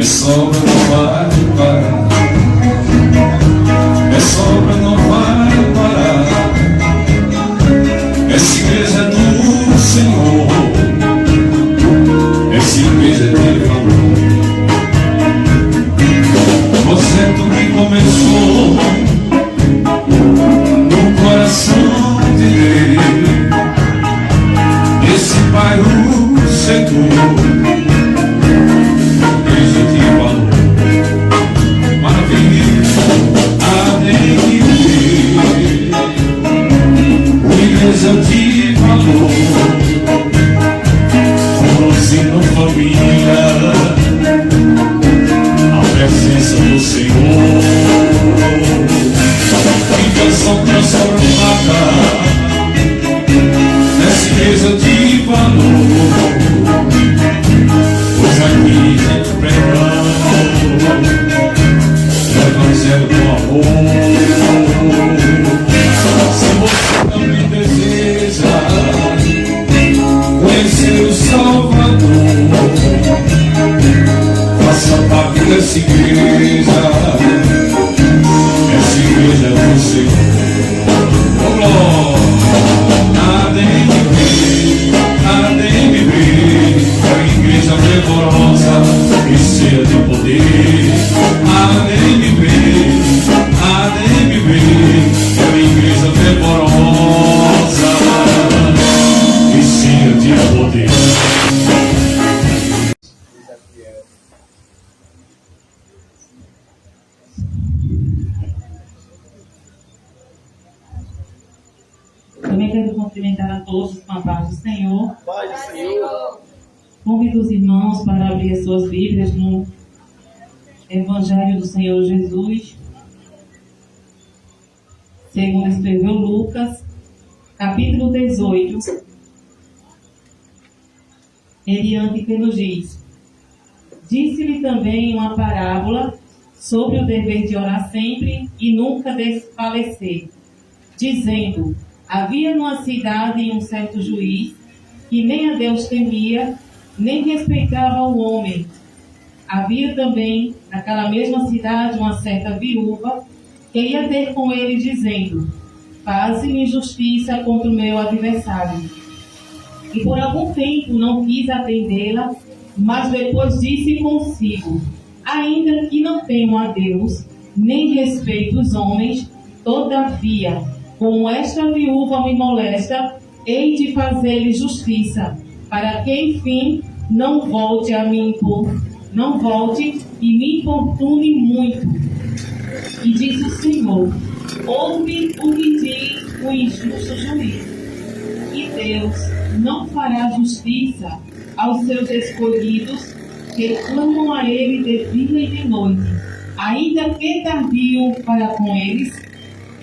Essa obra não vai parar. Essa obra não vai parar. Essa igreja é do Senhor. Essa igreja é de valor. Você é tu que começou no coração de Deus. Esse bairro seguro. Eu te valor, produzindo família, a presença do Senhor, em canção transformada, nessa igreja eu te valor, pois aqui gente pregando, o evangelho do amor. Se você também deseja conhecer o Salvador, faça parte dessa igreja. Essa igreja é do Senhor. Oh, glória! Nada em me ver, é a igreja fervorosa e cheia de poder. Nada em me ver, é a igreja fervorosa e cheia de poder. Também quero cumprimentar a todos com a paz do Senhor. Paz do Senhor. Convido os irmãos para abrir as suas Bíblias no Evangelho do Senhor Jesus, segundo escreveu Lucas, capítulo 18, em diante que nos diz: disse-lhe também uma parábola sobre o dever de orar sempre e nunca desfalecer, dizendo: havia numa cidade um certo juiz que nem a Deus temia, nem respeitava o homem. Havia também naquela mesma cidade uma certa viúva que ia ter com ele, dizendo: faze-me justiça contra o meu adversário. E por algum tempo não quis atendê-la, mas depois disse consigo: ainda que não temo a Deus, nem respeito os homens, todavia, como esta viúva me molesta, hei de fazer-lhe justiça, para que enfim não volte e me importune muito. E disse o Senhor: ouve o que diz o injusto juiz. E Deus não fará justiça aos seus escolhidos, que clamam a Ele de dia e de noite, ainda que tardio para com eles?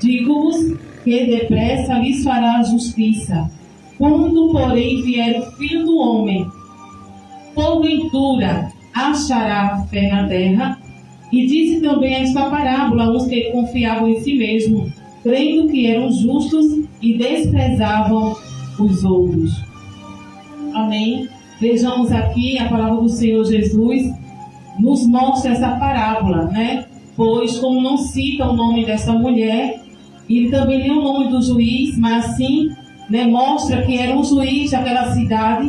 Digo-vos que depressa lhes fará justiça. Quando, porém, vier o Filho do Homem, porventura achará fé na terra? E disse também esta parábola aos que confiavam em si mesmo, crendo que eram justos e desprezavam os outros. Amém? Vejamos aqui a palavra do Senhor Jesus nos mostra essa parábola, né? Pois, como não cita o nome dessa mulher, e também nem o nome do juiz, mas sim, né, mostra que era um juiz daquela cidade,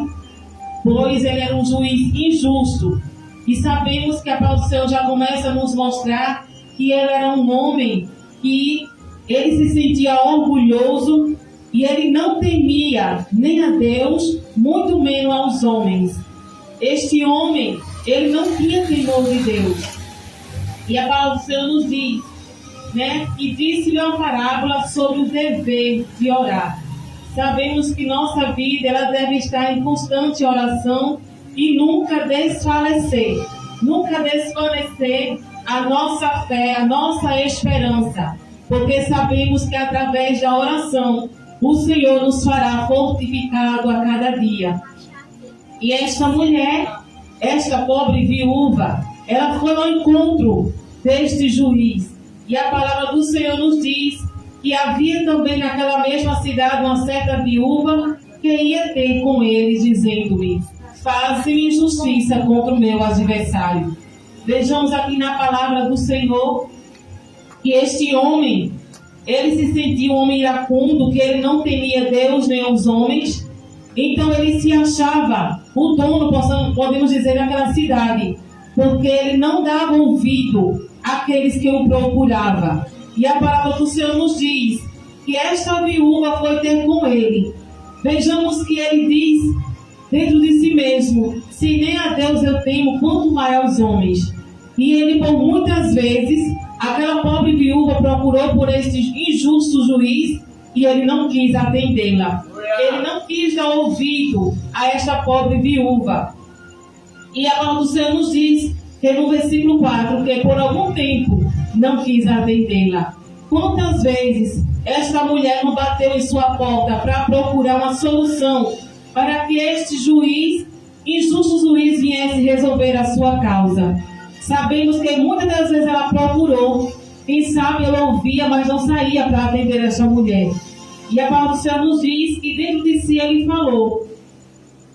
pois ele era um juiz injusto. E sabemos que a palavra do Senhor já começa a nos mostrar que ele era um homem que ele se sentia orgulhoso e ele não temia nem a Deus, muito menos aos homens. Este homem, ele não tinha temor de Deus. E a palavra do Senhor nos diz, né, e disse-lhe uma parábola sobre o dever de orar. Sabemos que nossa vida ela deve estar em constante oração e nunca desfalecer a nossa fé, a nossa esperança, porque sabemos que através da oração o Senhor nos fará fortificado a cada dia. E esta mulher, esta pobre viúva, ela foi ao encontro deste juiz, e a palavra do Senhor nos diz que havia também naquela mesma cidade uma certa viúva que ia ter com ele, dizendo-lhe: faze-me justiça contra o meu adversário. vejamos aqui na palavra do Senhor que este homem, ele se sentia um homem iracundo, que ele não temia Deus nem os homens. Então ele se achava o dono, podemos dizer, daquela cidade, porque ele não dava ouvido àqueles que o procuravam. E a palavra do Senhor nos diz que esta viúva foi ter com ele. Vejamos que ele diz dentro de si mesmo: se nem a Deus eu temo, quanto mais aos homens. E ele, por muitas vezes, aquela pobre viúva procurou por este injusto juiz e ele não quis atendê-la. Ele não quis dar ouvido a esta pobre viúva. E a palavra do Senhor nos diz que no versículo 4, que por algum tempo não quis atendê-la. Quantas vezes esta mulher não bateu em sua porta para procurar uma solução para que este juiz, injusto juiz, viesse resolver a sua causa? Sabemos que muitas das vezes ela procurou, quem sabe ela ouvia, mas não saía para atender esta mulher. E a palavra do Senhor nos diz que dentro de si ele falou,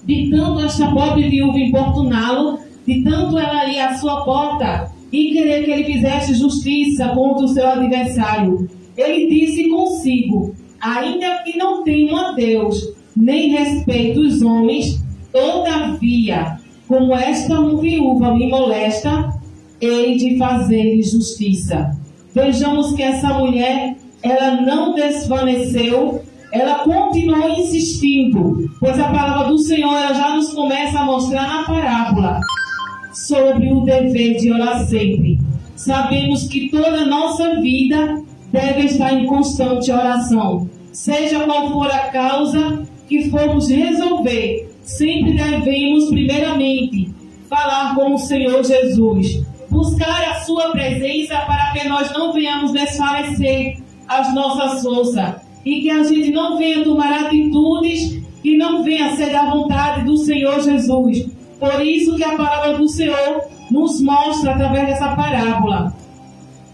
de tanto esta pobre viúva importuná-lo, de tanto ela ir à sua porta e querer que ele fizesse justiça contra o seu adversário. Ele disse consigo: ainda que não tenho a Deus, nem respeito os homens, todavia, como esta viúva me molesta, hei de fazer-lhe justiça. Vejamos que essa mulher, ela não desvaneceu, ela continuou insistindo, pois a palavra do Senhor ela já nos começa a mostrar na parábola sobre o dever de orar sempre. Sabemos que toda a nossa vida deve estar em constante oração. Seja qual for a causa que formos resolver, sempre devemos primeiramente falar com o Senhor Jesus, buscar a sua presença para que nós não venhamos desfalecer as nossas forças e que a gente não venha tomar atitudes que não venha ser da vontade do Senhor Jesus. Por isso que a palavra do Senhor nos mostra através dessa parábola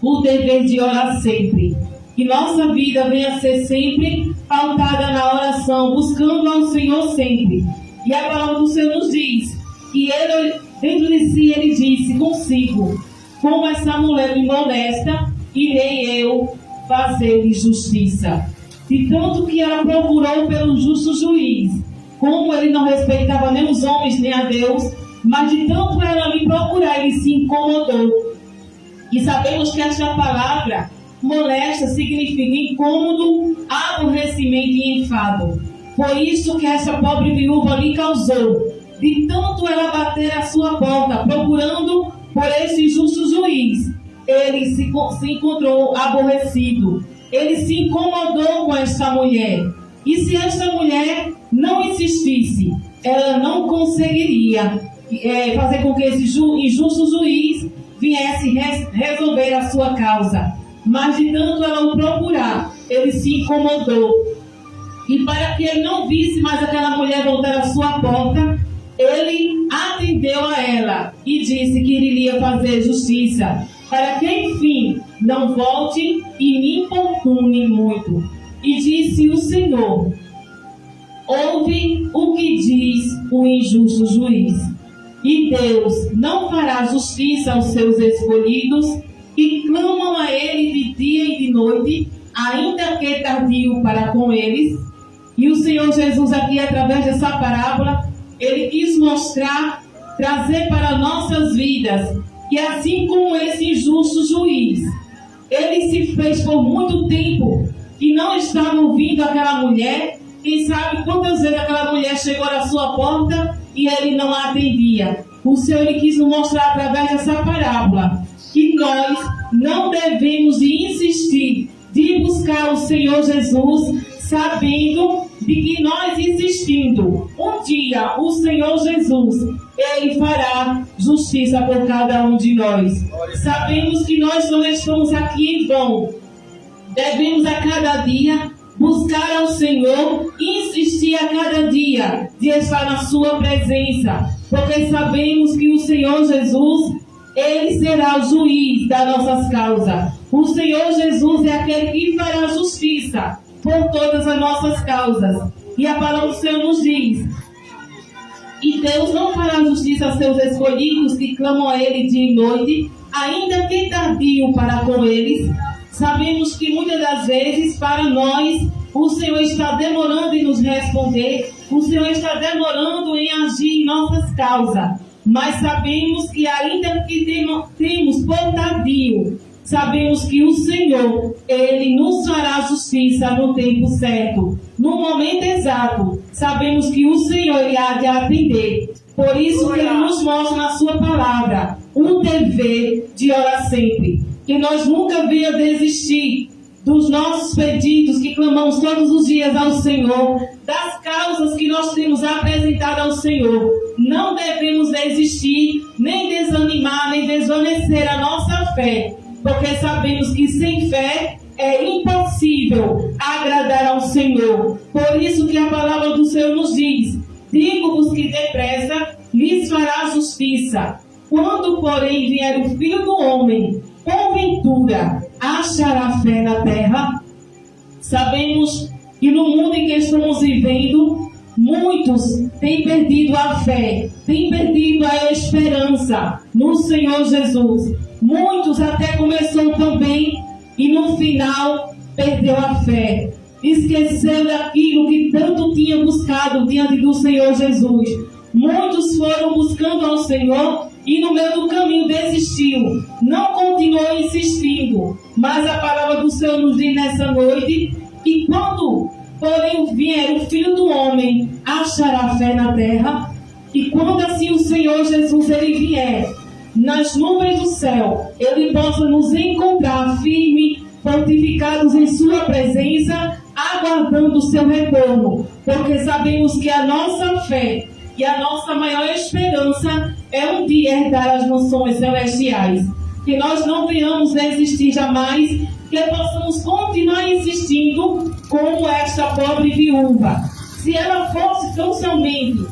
o dever de orar sempre. Que nossa vida venha ser sempre pautada na oração, buscando ao Senhor sempre. E a palavra do Senhor nos diz que ele, dentro de si, ele disse consigo: como essa mulher me molesta, irei eu fazer-lhe justiça. De tanto que ela procurou pelo justo juiz, como ele não respeitava nem os homens nem a Deus, mas de tanto ela me procurar, ele se incomodou. E sabemos que esta palavra molesta significa incômodo, aborrecimento e enfado. Foi isso que essa pobre viúva lhe causou, de tanto ela bater a sua porta procurando por esse justo juiz. Ele se encontrou aborrecido, ele se incomodou com esta mulher. E se esta mulher não insistisse, ela não conseguiria fazer com que esse injusto juiz viesse resolver a sua causa. Mas de tanto ela o procurar, ele se incomodou. E para que ele não visse mais aquela mulher voltar à sua porta, ele atendeu a ela e disse que iria fazer justiça, para que enfim não volte e me importune muito. E disse o Senhor: ouve o que diz o injusto juiz. E Deus não fará justiça aos seus escolhidos, que clamam a ele de dia e de noite, ainda que tardio para com eles. E o Senhor Jesus aqui, através dessa parábola, ele quis mostrar, trazer para nossas vidas, que assim como esse injusto juiz, ele se fez por muito tempo que não estava ouvindo aquela mulher. Quem sabe quantas vezes aquela mulher chegou à sua porta e ele não a atendia. O Senhor ele quis nos mostrar através dessa parábola que nós não devemos de insistir, de buscar o Senhor Jesus, sabendo de que nós insistindo, um dia o Senhor Jesus, ele fará justiça por cada um de nós. Sabemos que nós não estamos aqui em vão. Devemos a cada dia buscar ao Senhor, insistir a cada dia de estar na sua presença, porque sabemos que o Senhor Jesus, ele será o juiz das nossas causas. O Senhor Jesus é aquele que fará justiça por todas as nossas causas. E a palavra do Senhor nos diz E Deus não fará justiça a seus escolhidos que clamam a Ele dia e noite, ainda que tardio para com eles. Sabemos que muitas das vezes, para nós, o Senhor está demorando em nos responder, o Senhor está demorando em agir em nossas causas. Mas sabemos que ainda que temos por tardio, sabemos que o Senhor, Ele nos fará justiça no tempo certo, no momento exato. Sabemos que o Senhor Ele há de atender. Por isso que Ele nos mostra na sua palavra um dever de orar sempre. Que nós nunca venha desistir dos nossos pedidos que clamamos todos os dias ao Senhor, das causas que nós temos apresentado ao Senhor. Não devemos desistir, nem desanimar, nem desvanecer a nossa fé, porque sabemos que sem fé é impossível agradar ao Senhor. Por isso que a palavra do Senhor nos diz: digo-vos que depressa lhes fará justiça. Quando, porém, vier o Filho do Homem, porventura achará fé na terra? Sabemos que no mundo em que estamos vivendo, muitos têm perdido a fé, têm perdido a esperança no Senhor Jesus. Muitos até começou tão bem e no final perdeu a fé. Esqueceu daquilo que tanto tinha buscado diante do Senhor Jesus. Muitos foram buscando ao Senhor e no meio do caminho desistiu, não continuou insistindo. Mas a palavra do Senhor nos diz nessa noite que quando, porém, vier o Filho do Homem, achará fé na terra. E quando assim o Senhor Jesus ele vier nas nuvens do céu, Ele possa nos encontrar firmes, fortificados em Sua presença, aguardando o Seu retorno. Porque sabemos que a nossa fé e a nossa maior esperança é um dia herdar as mansões celestiais. Que nós não venhamos desistir jamais, que possamos continuar insistindo como esta pobre viúva. Se ela fosse tão somente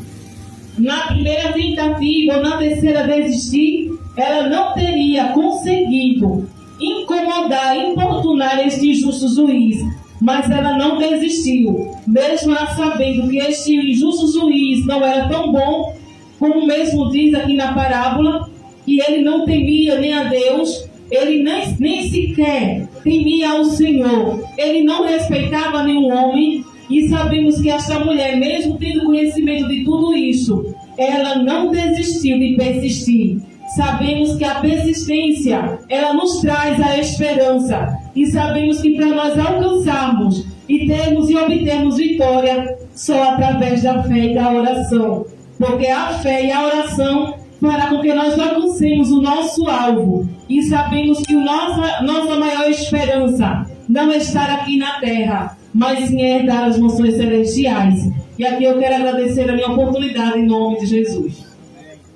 na primeira tentativa ou na terceira desistir, ela não teria conseguido incomodar, importunar este injusto juiz. Mas ela não desistiu, mesmo ela sabendo que este injusto juiz não era tão bom, como mesmo diz aqui na parábola, que ele não temia nem a Deus, ele nem sequer temia ao Senhor, ele não respeitava nenhum homem. E sabemos que esta mulher, mesmo tendo conhecimento de tudo isso, ela não desistiu de persistir. Sabemos que a persistência, ela nos traz a esperança. E sabemos que para nós alcançarmos e termos e obtermos vitória, só através da fé e da oração. Porque a fé e a oração fará com que nós alcancemos o nosso alvo. E sabemos que nossa maior esperança não é estar aqui na terra, mas sim herdar as mansões celestiais. E aqui eu quero agradecer a minha oportunidade em nome de Jesus.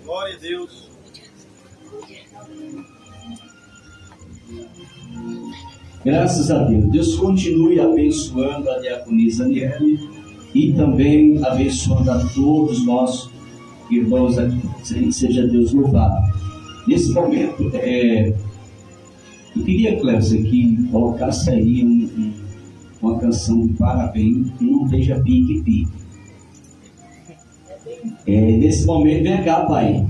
Glória a Deus. Graças a Deus. Deus continue abençoando a diaconisa Aniele e também abençoando a todos nós irmãos aqui. Seja Deus louvado. Nesse momento, eu queria, Clécio, que colocasse aí uma canção de parabéns que não esteja pique-pique. Nesse momento, vem cá, pai.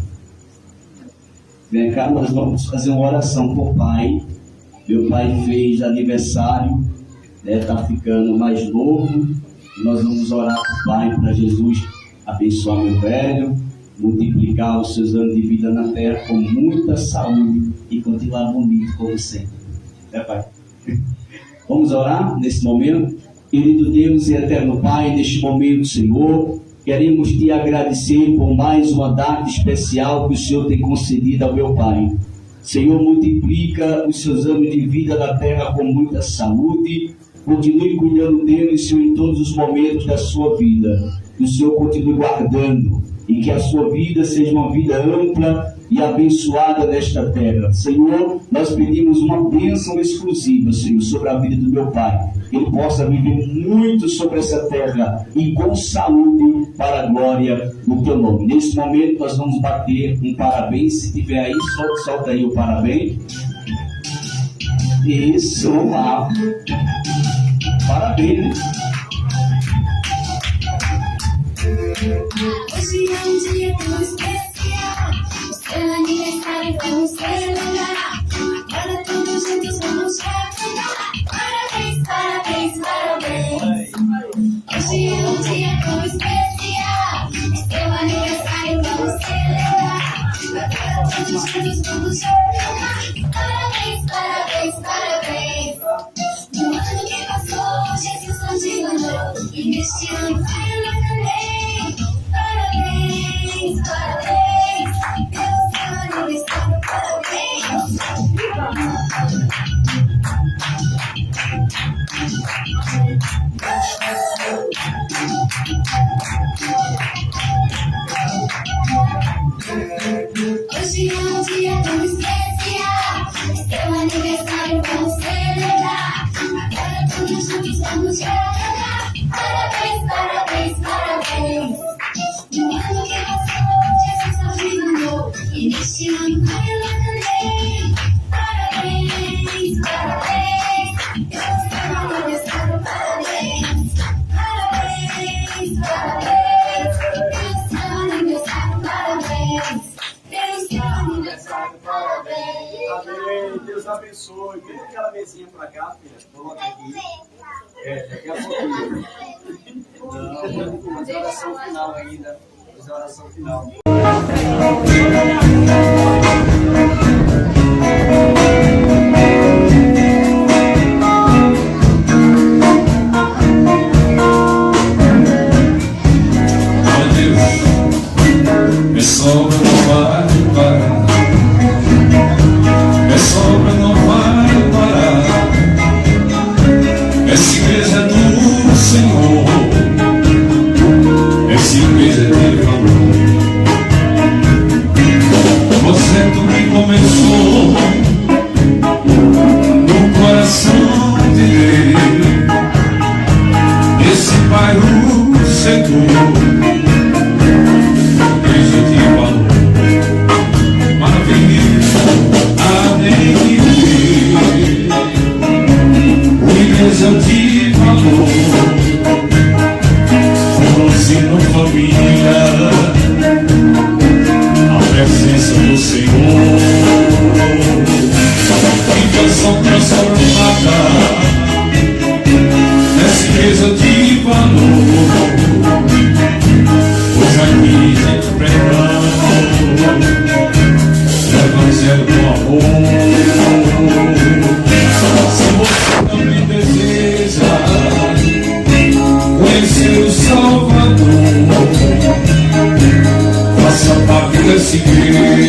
Vem cá, nós vamos fazer uma oração por pai. Meu pai fez aniversário, está ficando mais novo. Nós vamos orar por pai, para Jesus abençoar meu velho, multiplicar os seus anos de vida na terra com muita saúde e continuar bonito como sempre. Pai? Vamos orar nesse momento. Querido Deus e eterno Pai, neste momento, Senhor, queremos te agradecer por mais uma data especial que o Senhor tem concedido ao meu pai. Senhor, multiplica os seus anos de vida na terra com muita saúde. Continue cuidando dele, Senhor, em todos os momentos da sua vida. Que o Senhor continue guardando e que a sua vida seja uma vida ampla e abençoada nesta terra. Senhor, nós pedimos uma bênção exclusiva, Senhor, sobre a vida do meu pai. Que ele possa viver muito sobre essa terra e com saúde para a glória do teu nome. Nesse momento nós vamos bater um parabéns. Se tiver aí, solta aí o parabéns. Isso, vamos lá. Parabéns, né? Hoje é um dia tão especial, o seu aniversário vamos celebrar. Agora todos juntos vamos cantar. Parabéns, parabéns, parabéns. Hoje é um dia tão especial, o seu aniversário vamos celebrar. Agora todos juntos vamos cantar. Parabéns, parabéns, parabéns. No ano que passou, Jesus nos mandou, e neste ano vai nós também. Parabéns, parabéns, pelo seu aniversário, parabéns. Hoje é um dia tão especial, seu aniversário vamos celebrar. Agora todos juntos vamos cantar. Parabéns, parabéns, parabéns. No ano que passou, Jesus nos mandou, e neste ano vai lá também. Parabéns, parabéns, pelo seu aniversário, parabéns. Parabéns, parabéns, pelo seu aniversário, parabéns. Pelo seu aniversário, parabéns. Amém. Deus abençoe. Vem aquela mesinha pra cá, filha. Coloca aqui. Daqui a pouquinho. Vamos fazer a oração final ainda. Fazer a oração final. Meu Deus, minha sombra não vai parar. Minha sombra não vai parar. Essa igreja é do Senhor. Essa igreja é de valor. Você é tudo que começou no coração de Deus. Esse bairro seguro. Igreja de valor. Maravilha, amém. Igreja de valor. Ensino família, a presença do Senhor. Que canção transformada nessa igreja de valor. Hoje aqui gente pregando o evangelho do amor. Se você também deseja conhecer o Salvador, faça parte dessa igreja.